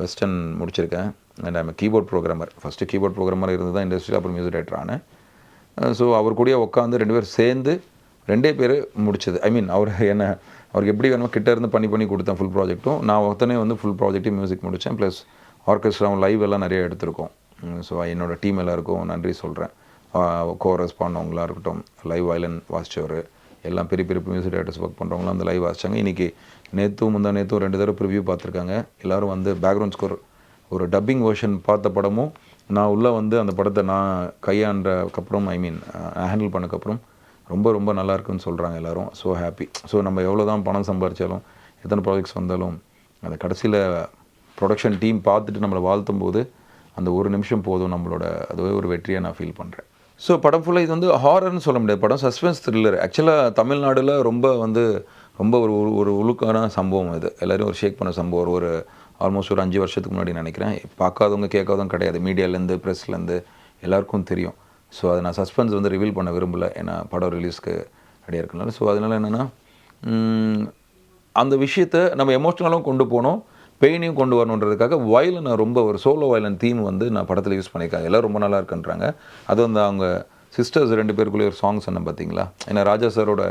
வெஸ்டர்ன் முடிச்சிருக்கேன் and I'm keyboard programmer. First keyboard programmer இருந்து தான் இண்டஸ்ட்ரியில் அப்புறம் மியூசிக் டைரக்டர் ஆனேன். ஸோ அவர் கூடயே உட்காந்து 2 பேர் சேர்ந்து 2 பேர் முடிச்சது. அவருக்கு எப்படி வேணுமோ கிட்ட இருந்து பண்ணி கொடுத்தேன் ஃபுல் ப்ராஜெக்ட்டும். நான் ஒருத்தனே வந்து ஃபுல் ப்ராஜெக்ட்டையும் மியூசிக் முடித்தேன். ப்ளஸ் ஆர்கெஸ்ட்ராவும் லைவ் எல்லாம் நிறைய எடுத்திருக்கோம். ஸோ என்னோடய டீம் எல்லாருக்கும் நன்றி சொல்கிறேன். கோரஸ் பாடினவங்களா இருக்கட்டும், லைவ் வயலின் வாசித்தவர், எல்லாம் பெரிய பெரிய மியூசிக் டைரக்டர்ஸ் ஒர்க் பண்ணுறவங்களாம் அந்த லைவ் வாசித்தாங்க. இன்றைக்கி நேற்றும் 2 தடவை ப்ரிவ்யூ பார்த்துருக்காங்க. எல்லோரும் வந்து பேக்ரவுண்ட் ஸ்கோர் ஒரு டப்பிங் வெர்ஷன் பார்த்த படமும் நான் உள்ளே வந்து அந்த படத்தை நான் கையாண்டதுக்கப்புறம் ஹேண்டில் பண்ணக்கப்புறம் ரொம்ப ரொம்ப நல்லா இருக்குன்னு சொல்கிறாங்க எல்லோரும். So happy. ஸோ நம்ம எவ்வளோ தான் பணம் சம்பாரித்தாலும், எத்தனை ப்ராஜெக்ட்ஸ் வந்தாலும், அந்த கடைசியில் ப்ரொடக்ஷன் டீம் பார்த்துட்டு நம்மளை வாழ்த்தும் போது அந்த ஒரு நிமிஷம் போதும் நம்மளோட, அதுவே ஒரு வெற்றியாக நான் ஃபீல் பண்ணுறேன். ஸோ படம் ஃபுல்லாக இது வந்து ஹாரர்னு சொல்ல முடியாது, படம் சஸ்பென்ஸ் த்ரில்லர். ஆக்சுவலாக தமிழ்நாடுல ரொம்ப ஒரு உழுக்கான சம்பவம் இது. எல்லோரும் ஒரு ஷேக் பண்ண சம்பவம். ஒரு ஆல்மோஸ்ட் ஒரு 5 வருஷத்துக்கு முன்னாடி நினைக்கிறேன். பார்க்காதவங்க கேட்காதவங்க கிடையாது. மீடியாலேருந்து ப்ரெஸ்லேருந்து எல்லாருக்கும் தெரியும். ஸோ அதை நான் சஸ்பென்ஸ் வந்து ரிவீல் பண்ண விரும்பலை, ஏன்னா படம் ரிலீஸ்க்கு ரெடியாக இருக்கனால. ஸோ அதனால் என்னென்னா, அந்த விஷயத்தை நம்ம எமோஷ்னலாகவும் கொண்டு போனோம், பெயினையும் கொண்டு வரணுன்றதுக்காக வயலின் ரொம்ப ஒரு சோலோ வயலின் தீம் வந்து நான் படத்தில் யூஸ் பண்ணியிருக்கேன். எல்லோரும் ரொம்ப நல்லா இருக்குன்றாங்க. அது வந்து அவங்க சிஸ்டர்ஸ் 2 பேருக்குள்ளே ஒரு சாங் சொன்னேன் பார்த்தீங்களா. ஏன்னா ராஜா சாரோட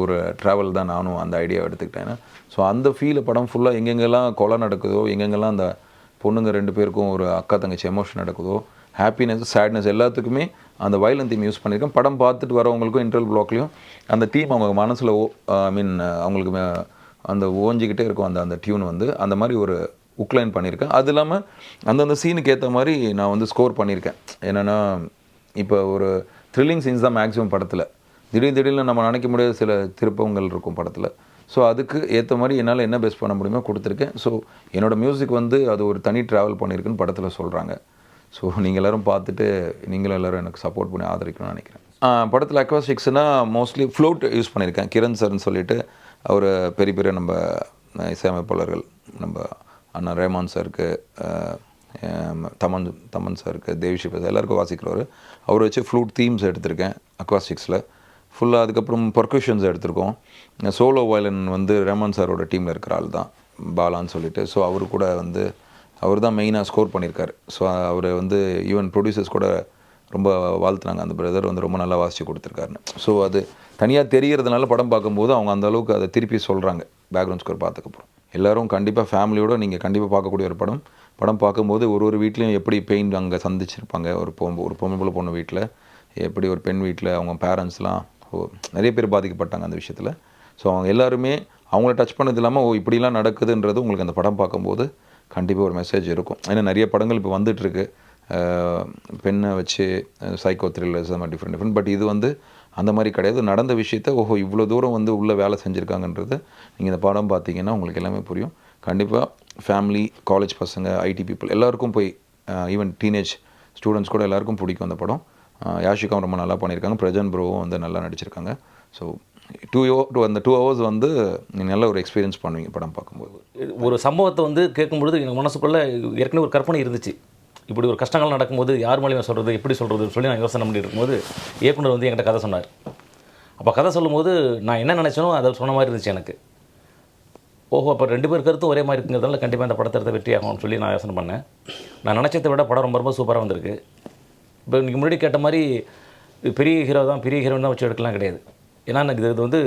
ஒரு ட்ராவல் தான் நானும் அந்த ஐடியாவை எடுத்துக்கிட்டேன். ஸோ அந்த ஃபீலை படம் ஃபுல்லாக எங்கெங்கெல்லாம் கொலை நடக்குதோ, எங்கெங்கெல்லாம் அந்த பொண்ணுங்க 2 பேருக்கும் ஒரு அக்கா தங்கச்சி எமோஷன் நடக்குதோ, ஹாப்பினஸ் சேட்னஸ் எல்லாத்துக்குமே அந்த வயலின் தீம் யூஸ் பண்ணியிருக்கேன். படம் பார்த்துட்டு வரவங்களுக்கும் இன்டர்வல் பிளாக்லேயும் அந்த தீம் அவங்க மனசில் அவங்களுக்கு அந்த ஓஞ்சிக்கிட்டே இருக்கும் அந்த டியூன் வந்து அந்த மாதிரி ஒரு உக்லைன் பண்ணியிருக்கேன். அது இல்லாமல் அந்தந்த சீனுக்கு ஏற்ற மாதிரி நான் வந்து ஸ்கோர் பண்ணியிருக்கேன். என்னென்னா, இப்போ ஒரு த்ரில்லிங் சீன்ஸ் தான் மேக்ஸிமம் படத்தில். திடீர்னு நம்ம நினைக்க முடியாத சில திருப்பங்கள் இருக்கும் படத்தில். ஸோ அதுக்கு ஏற்ற மாதிரி என்னால் என்ன பெஸ்ட் பண்ண முடியுமோ கொடுத்துருக்கேன். ஸோ என்னோடய மியூசிக் வந்து அது ஒரு தனி ட்ராவல் பண்ணியிருக்குன்னு படத்தில் சொல்கிறாங்க. ஸோ நீங்கள் எல்லோரும் பார்த்துட்டு நீங்களும் எல்லோரும் எனக்கு சப்போர்ட் பண்ணி ஆதரிக்கணும்னு நினைக்கிறேன். படத்தில் அக்வாஸ்டிக்ஸ்னால் மோஸ்ட்லி ஃப்ளூட் யூஸ் பண்ணியிருக்கேன். கிரண் சார்னு சொல்லிட்டு அவர் பெரிய பெரிய நம்ம இசையமைப்பாளர்கள், நம்ம அண்ணா ரேமான் சாருக்கு, தமன் சாருக்கு, தேவிஸ்ரீ பிரசாத் எல்லாருக்கும் வாசிக்கிறவர். அவரை வச்சு ஃப்ளூட் தீம்ஸ் எடுத்திருக்கேன் அக்வாஸ்டிக்ஸில் ஃபுல்லாக. அதுக்கப்புறம் பர்குஷன்ஸ் எடுத்திருக்கோம். சோலோ வயலின் வந்து ரேமான் சாரோட டீமில் இருக்கிற ஆள் தான், பாலான்னு சொல்லிட்டு. ஸோ அவர் கூட வந்து அவர் தான் மெயினாக ஸ்கோர் பண்ணியிருக்காரு. ஸோ அவர் வந்து ஈவன் ப்ரொடியூசர்ஸ் கூட ரொம்ப வாழ்த்துனாங்க, அந்த பிரதர் வந்து ரொம்ப நல்லா வாசித்து கொடுத்துருக்காருன்னு. ஸோ அது தனியாக தெரிகிறதுனால படம் பார்க்கும்போது அவங்க அந்த அளவுக்கு அதை திருப்பி சொல்கிறாங்க பேக்ரவுண்ட் ஸ்கோர் பார்த்ததுக்கப்புறம். எல்லோரும் கண்டிப்பாக ஃபேமிலியோடு நீங்கள் கண்டிப்பாக பார்க்கக்கூடிய ஒரு படம் பார்க்கும்போது ஒரு வீட்லேயும் எப்படி பெயின் அங்கே சந்திச்சிருப்பாங்க. ஒரு பொம்பளை பொண்ணு வீட்டில் எப்படி, ஒரு பெண் வீட்டில் அவங்க பேரண்ட்ஸ்லாம் நிறைய பேர் பாதிக்கப்பட்டாங்க அந்த விஷயத்தில். ஸோ அவங்க எல்லாருமே அவங்கள டச் பண்ணது இல்லாமல் இப்படிலாம் நடக்குதுன்றது உங்களுக்கு அந்த படம் பார்க்கும்போது கண்டிப்பாக ஒரு மெசேஜ் இருக்கும். ஏன்னா நிறைய படங்கள் இப்போ வந்துட்டுருக்கு, பெண்ணை வச்சு சைக்கோ த்ரில்லர்ஸ் அந்த மாதிரி டிஃப்ரெண்ட். பட் இது வந்து அந்த மாதிரி கிடையாது. நடந்த விஷயத்த இவ்வளோ தூரம் வந்து உள்ள வேலை செஞ்சுருக்காங்கன்றது நீங்கள் இந்த படம் பார்த்தீங்கன்னா உங்களுக்கு எல்லாமே புரியும். கண்டிப்பாக ஃபேமிலி, காலேஜ் பசங்க, ஐடி பீப்புள் எல்லாருக்கும் போய், ஈவன் டீனேஜ் ஸ்டூடெண்ட்ஸ் கூட எல்லாருக்கும் பிடிக்கும் அந்த படம். யாஷிகாவும் ரொம்ப நல்லா பண்ணியிருக்காங்க, பிரஜன் ப்ரோவும் வந்து நல்லா நடிச்சிருக்காங்க. ஸோ 2 hours வந்து நல்ல ஒரு எக்ஸ்பீரியன்ஸ் பண்ணுவீங்க படம் பார்க்கும்போது. ஒரு சம்பவத்தை வந்து கேட்கும்பொழுது எனக்கு மனசுக்குள்ளே ஏற்கனவே ஒரு கற்பனை இருந்துச்சு. இப்படி ஒரு கஷ்டங்கள் நடக்கும்போது யார் மூலியமாக சொல்கிறது, எப்படி சொல்கிறது சொல்லி நான் யோசனை பண்ணிட்டு இருக்கும்போது இயக்குனர் வந்து என்கிட்ட கதை சொன்னார். அப்போ கதை சொல்லும்போது நான் என்ன நினச்சனோ அதை சொன்ன மாதிரி இருந்துச்சு எனக்கு. அப்போ 2 பேர் கருத்தும் ஒரே மாதிரி இருக்குங்கிறதால கண்டிப்பாக இந்த படத்தை எடுத்து வெற்றி ஆகும்னு சொல்லி நான் யோசனை பண்ணேன். நான் நினச்சதை விட படம் ரொம்ப ரொம்ப சூப்பராக வந்திருக்கு. இப்போ இன்றைக்கி முன்னாடி கேட்ட மாதிரி பெரிய ஹீரோயின் தான் வச்சு எடுக்கலாம் கிடையாது. ஏன்னா எனக்கு இது வந்து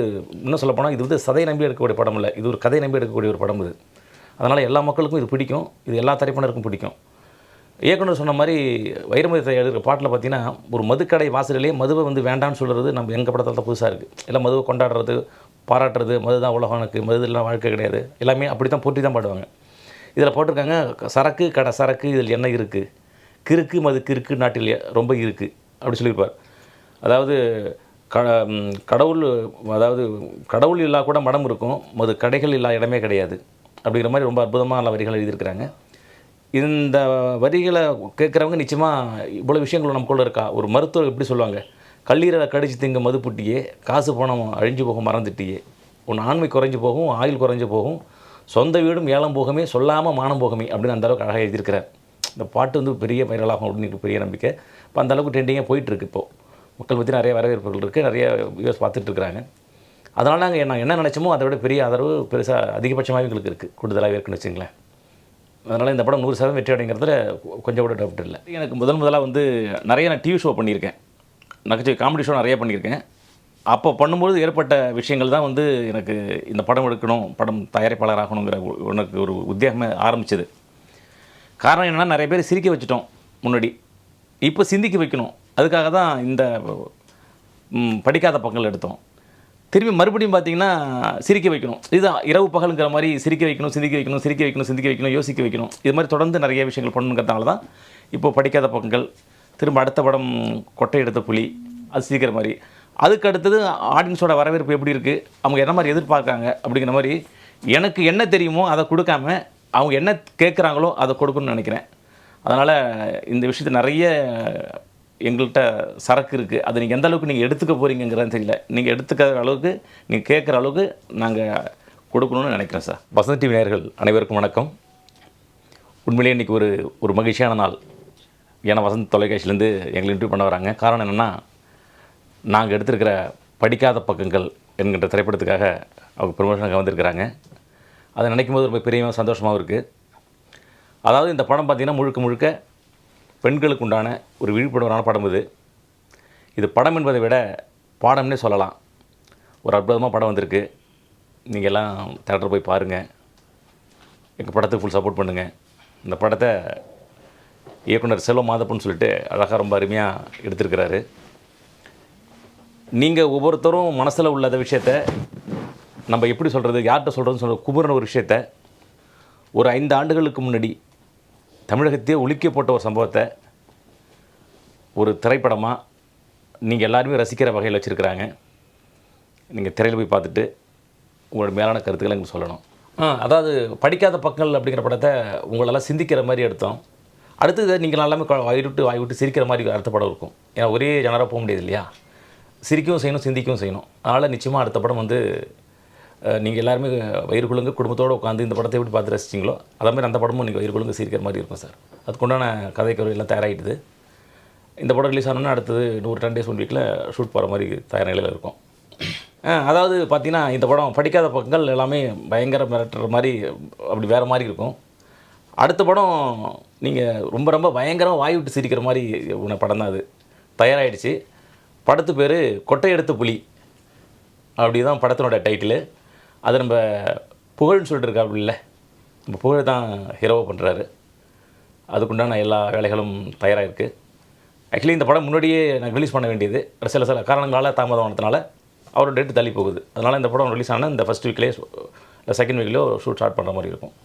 இன்னும் சொல்லப்போனால் இது வந்து சதை நம்பி எடுக்கக்கூடிய படம் இல்லை, இது ஒரு கதை நம்பி எடுக்கக்கூடிய ஒரு படம் இது. அதனால் எல்லா மக்களுக்கும் இது பிடிக்கும், இது எல்லா தரப்பினருக்கும் பிடிக்கும். இயக்குனர் சொன்ன மாதிரி வைரமுத்து எழுதுகிற பாட்டில் பார்த்தீங்கன்னா, ஒரு மதுக்கடை வாசலிலே மதுவை வந்து வேண்டான்னு சொல்கிறது நம்ம எங்கள் படத்தில் தான் புதுசாக இருக்குது. எல்லாம் மதுவை கொண்டாடுறது, பாராட்டுறது, மது தான் உலகம், எனக்கு மது எல்லாம் வாழ்க்கை கிடையாது, எல்லாமே அப்படி தான் போட்டி தான் பாடுவாங்க. இதில் போட்டிருக்காங்க, சரக்கு கடை சரக்கு இதில் என்ன இருக்குது, கிறுக்கு மது கிறுக்கு நாட்டில் ரொம்ப இருக்குது அப்படி சொல்லியிருப்பார். அதாவது கடவுள் இல்லா கூட மடம் இருக்கும், மது கடைகள் இல்லா இடமே கிடையாது அப்படிங்கிற மாதிரி ரொம்ப அற்புதமான வரிகள் எழுதியிருக்கிறாங்க. இந்த வரிகளை கேட்குறவங்க நிச்சயமாக இவ்வளோ விஷயங்கள் நமக்குள்ளே இருக்கா. ஒரு மருத்துவர் எப்படி சொல்லுவாங்க, கல்லீரலை கடிச்சு திங்க மது புட்டியே, காசு பணம் அழிஞ்சு போகும் மறந்துட்டியே, உன் ஆண்மை குறைஞ்சி போகும், ஆயுள் குறைஞ்சி போகும், சொந்த வீடும் ஏலம் போகமே, சொல்லாமல் மானம் போகமே அப்படின்னு அந்தளவுக்கு அழகாக எழுதியிருக்கிறார். இந்த பாட்டு வந்து பெரிய வைரலாகும் அப்படின்னு பெரிய நம்பிக்கை. இப்போ அந்தளவுக்கு ட்ரெண்டிங்காக போயிட்டுருக்கு. இப்போது மக்கள் பற்றி நிறைய வரவேற்புகள் இருக்குது, நிறைய வியூஸ் பார்த்துட்ருக்குறாங்க. அதனால் நான் என்ன நினச்சோமோ அதை விட பெரிய ஆதரவு பெருசாக அதிகபட்சமாக எங்களுக்கு இருக்குது, கூடுதலாக இருக்குன்னு வச்சுங்களேன். அதனால் இந்த படம் 100% வெற்றி அடைங்கிறதுல கொஞ்சம் கூட டவுட் இல்லை. எனக்கு முதலாக வந்து நிறைய நான் டிவி ஷோ பண்ணியிருக்கேன், நகைச்சுவை காமெடி ஷோ நிறைய பண்ணியிருக்கேன். அப்போ பண்ணும்போது ஏற்பட்ட விஷயங்கள் தான் வந்து எனக்கு இந்த படம் எடுக்கணும், படம் தயாரிப்பாளர் ஆகணுங்கிற உனக்கு ஒரு உத்தியோகமே ஆரம்பிச்சது. காரணம் என்னென்னா, நிறைய பேர் சிரிக்க வச்சுட்டோம் முன்னாடி, இப்போ சிந்திக்க வைக்கணும். அதுக்காக தான் இந்த படிக்காத பக்கங்கள் எடுத்தோம். திரும்பி மறுபடியும் பார்த்தீங்கன்னா சிரிக்க வைக்கணும். இதுதான் இரவு பகலுங்கிற மாதிரி சிரிக்க வைக்கணும், சிந்திக்க வைக்கணும், சிரிக்க வைக்கணும், சிந்திக்க வைக்கணும், யோசிக்க வைக்கணும். இது மாதிரி தொடர்ந்து நிறைய விஷயங்கள் பண்ணணுங்கிறதுனால தான் இப்போது படிக்காத பக்கங்கள். திரும்ப அடுத்த படம் கொட்டை எடுத்த புலி, அது சிரிக்கிற மாதிரி. அதுக்கு அடுத்தது ஆடியன்ஸோட வரவேற்பு எப்படி இருக்குது, அவங்க என்ன மாதிரி எதிர்பார்க்குறாங்க அப்படிங்கிற மாதிரி எனக்கு என்ன தெரியுமோ அதை கொடுக்காம அவங்க என்ன கேட்குறாங்களோ அதை கொடுக்கணும்னு நினைக்கிறேன். அதனால் இந்த விஷயத்தை நிறைய எங்கள்கிட்ட சரக்கு இருக்குது. அதை நீங்கள் எந்த அளவுக்கு நீங்கள் எடுத்துக்க போகிறீங்கிறது தெரியல. நீங்கள் எடுத்துக்கிற அளவுக்கு, நீங்கள் கேட்குற அளவுக்கு நாங்கள் கொடுக்கணும்னு நினைக்கிறேன் சார். வசந்த் டிவி நேயர்கள் அனைவருக்கும் வணக்கம். உண்மையிலேயே இன்றைக்கி ஒரு மகிழ்ச்சியான நாள். ஏன்னா வசந்த் தொலைக்காட்சியிலேருந்து எங்களை இன்டர்வியூ பண்ண வராங்க. காரணம் என்னென்னா, நாங்கள் எடுத்திருக்கிற படிக்காத பக்கங்கள் என்கின்ற திரைப்படத்துக்காக அவங்க ப்ரமோஷனுக்கு வந்திருக்கிறாங்க. அதை நினைக்கும் போது ரொம்ப பெரிய சந்தோஷமாகவும் இருக்குது. அதாவது இந்த படம் பார்த்திங்கன்னா முழுக்க முழுக்க பெண்களுக்கு உண்டான ஒரு விழிப்புணர்வான படம் இது. இது படம் என்பதை விட பாடம்னே சொல்லலாம். ஒரு அற்புதமாக படம் வந்திருக்கு. நீங்கள் எல்லாம் தேட்டர் போய் பாருங்கள். எங்கள் படத்துக்கு ஃபுல் சப்போர்ட் பண்ணுங்கள். இந்த படத்தை இயக்குனர் செல்வ மாதப்பன் சொல்லிட்டு அழகாக ரொம்ப அருமையாக எடுத்திருக்கிறாரு. நீங்கள் ஒவ்வொருத்தரும் மனசில் உள்ள விஷயத்த நம்ம எப்படி சொல்கிறது, யார்கிட்ட சொல்கிறதுன்னு குமுறின ஒரு விஷயத்த ஒரு 5 ஆண்டுகளுக்கு முன்னாடி தமிழகத்தையே உலுக்கி போட்ட ஒரு சம்பவத்தை ஒரு திரைப்படமாக நீங்கள் எல்லாருமே ரசிக்கிற வகையில் வச்சுருக்கிறாங்க. நீங்கள் திரையில் போய் பார்த்துட்டு உங்களோட மேலான கருத்துக்களை எங்களுக்கு சொல்லணும். அதாவது படிக்காத பக்கங்கள் அப்படிங்கிற படத்தை உங்களெல்லாம் சிந்திக்கிற மாதிரி எடுத்தோம். அடுத்தது நீங்கள் எல்லாமே வாய் விட்டு சிரிக்கிற மாதிரி அடுத்த படம் இருக்கும். ஏன்னா ஒரே ஜனராக போக முடியாது இல்லையா? சிரிக்கவும் செய்யணும், சிந்திக்கவும் செய்யணும். அதனால் நிச்சயமாக அடுத்த படம் வந்து நீங்கள் எல்லாருமே வயிறு குழுங்க குடும்பத்தோடு உட்காந்து இந்த படத்தை எப்படி பார்த்து ரசிச்சிங்களோ அதே மாதிரி அந்த படமும் நீங்கள் வயிறு குழுங்க சிரிக்கிற மாதிரி இருக்கும் சார். அதுக்குண்டான கதைக்கரு எல்லாம் தயாராகிடுது. இந்த படம் ரிலீஸ் ஆனோன்னா அடுத்தது 10 days 1 வீக்கில் ஷூட் போகிற மாதிரி தயார் நிலையில் இருக்கும். அதாவது பார்த்திங்கன்னா இந்த படம் படிக்காத பக்கங்கள் எல்லாமே பயங்கர மிரட்டுற மாதிரி அப்படி வேறு மாதிரி இருக்கும். அடுத்த படம் நீங்கள் ரொம்ப ரொம்ப பயங்கரமாக வாய் விட்டு சிரிக்கிற மாதிரி உன படம் தான் அது தயாராகிடுச்சு. படத்து பேர் கொட்டை எடுத்த புலி அப்படி தான் படத்தினோட டைட்டிலு. அது நம்ம புகழ்னு சொல்லிட்டு இருக்கா அப்படி இல்லை, நம்ம புகழ் தான் ஹீரோவை பண்ணுறாரு. அதுக்குண்டான எல்லா வேலைகளும் தயாராக இருக்குது. ஆக்சுவலி இந்த படம் முன்னாடியே நாங்கள் ரிலீஸ் பண்ண வேண்டியது சில காரணங்களால் தாமதமானதுனால அவரோட டேட்டு தள்ளி போகுது. அதனால் இந்த படம் ரிலீஸ் ஆனால் இந்த ஃபஸ்ட் வீக்லேயே இல்லை செகண்ட் வீக்லேயோ ஷூட் ஸ்டார்ட் பண்ணுற மாதிரி இருக்கும்.